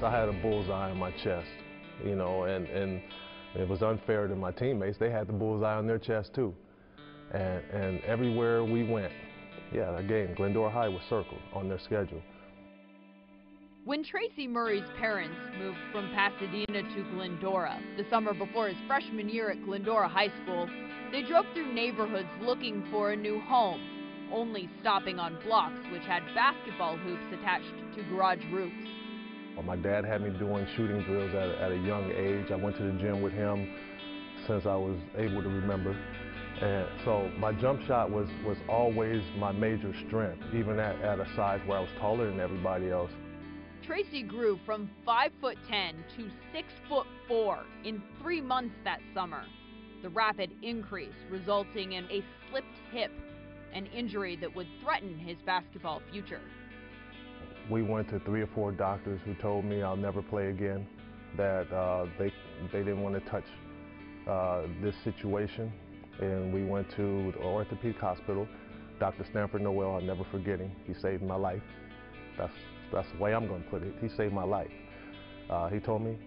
I had a bullseye on my chest, you know, and it was unfair to my teammates. They had the bullseye on their chest too. And everywhere we went, yeah, again, Glendora High was circled on their schedule. When Tracy Murray's parents moved from Pasadena to Glendora the summer before his freshman year at Glendora High School, they drove through neighborhoods looking for a new home, only stopping on blocks which had basketball hoops attached to garage roofs. Well, my dad had me doing shooting drills at a young age. I went to the gym with him since I was able to remember. And so my jump shot was always my major strength, even at a size where I was taller than everybody else. Tracy grew from 5'10" to 6'4" in 3 months that summer. The rapid increase resulting in a slipped hip, an injury that would threaten his basketball future. We went to 3 or 4 doctors who told me I'll never play again, that they didn't want to touch this situation. And we went to the orthopedic hospital. Dr. Stanford Noel, I'll never forget him. He saved my life. That's the way I'm going to put it. He saved my life. He told me,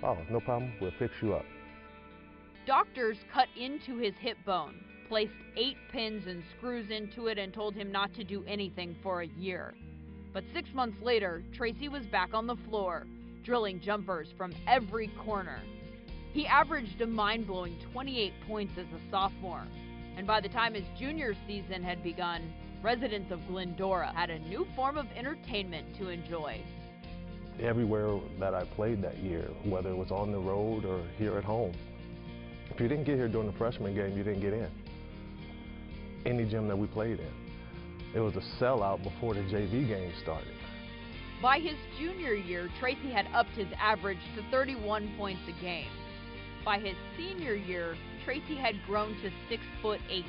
oh, no problem, we'll fix you up. Doctors cut into his hip bone, placed 8 pins and screws into it, and told him not to do anything for a year. But 6 months later, Tracy was back on the floor, drilling jumpers from every corner. He averaged a mind-blowing 28 points as a sophomore, and by the time his junior season had begun, residents of Glendora had a new form of entertainment to enjoy. Everywhere that I played that year, whether it was on the road or here at home, if you didn't get here during the freshman game, you didn't get in. Any gym that we played in. It was a sellout before the JV game started. By his junior year, Tracy had upped his average to 31 points a game. By his senior year, Tracy had grown to 6'8".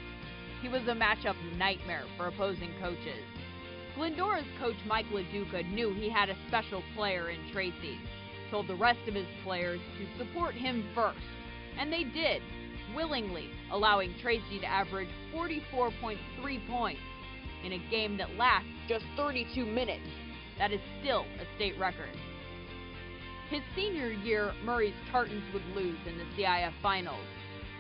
He was a matchup nightmare for opposing coaches. Glendora's coach Mike LaDuca knew he had a special player in Tracy, told the rest of his players to support him first, and they did, willingly allowing Tracy to average 44.3 points in a game that lasts just 32 minutes. That is still a state record. His senior year, Murray's Tartans would lose in the CIF finals,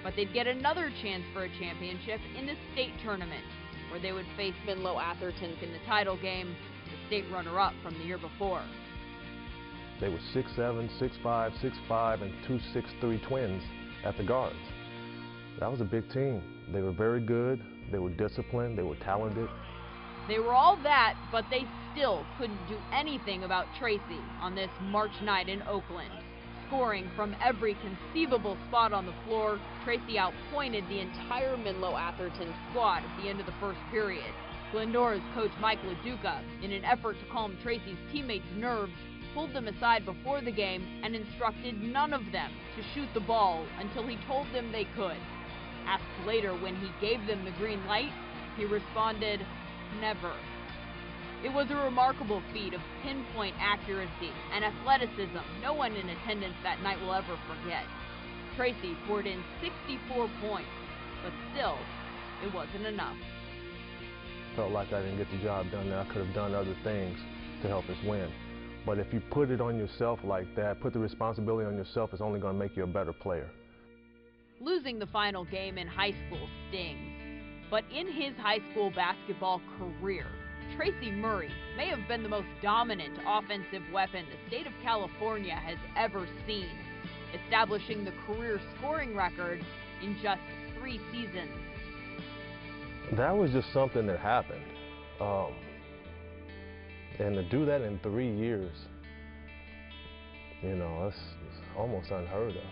but they'd get another chance for a championship in the state tournament, where they would face Menlo Atherton in the title game, the state runner-up from the year before. They were 6'7", 6'5", 6'5", and 2 6'3" twins at the guards. That was a big team. They were very good, they were disciplined, they were talented. They were all that, but they still couldn't do anything about Tracy on this March night in Oakland. Scoring from every conceivable spot on the floor, Tracy outpointed the entire Menlo Atherton squad at the end of the first period. Glendora's coach Mike LaDuca, in an effort to calm Tracy's teammates' nerves, pulled them aside before the game and instructed none of them to shoot the ball until he told them they could. Asked later when he gave them the green light, he responded, "Never." It was a remarkable feat of pinpoint accuracy and athleticism no one in attendance that night will ever forget. Tracy poured in 64 points, but still, it wasn't enough. Felt like I didn't get the job done, that I could have done other things to help us win. But if you put it on yourself like that, put the responsibility on yourself, it's only going to make you a better player. Losing the final game in high school stings, but in his high school basketball career, Tracy Murray may have been the most dominant offensive weapon the state of California has ever seen, establishing the career scoring record in just 3 seasons. That was just something that happened. And to do that in 3 years, you know, it's almost unheard of.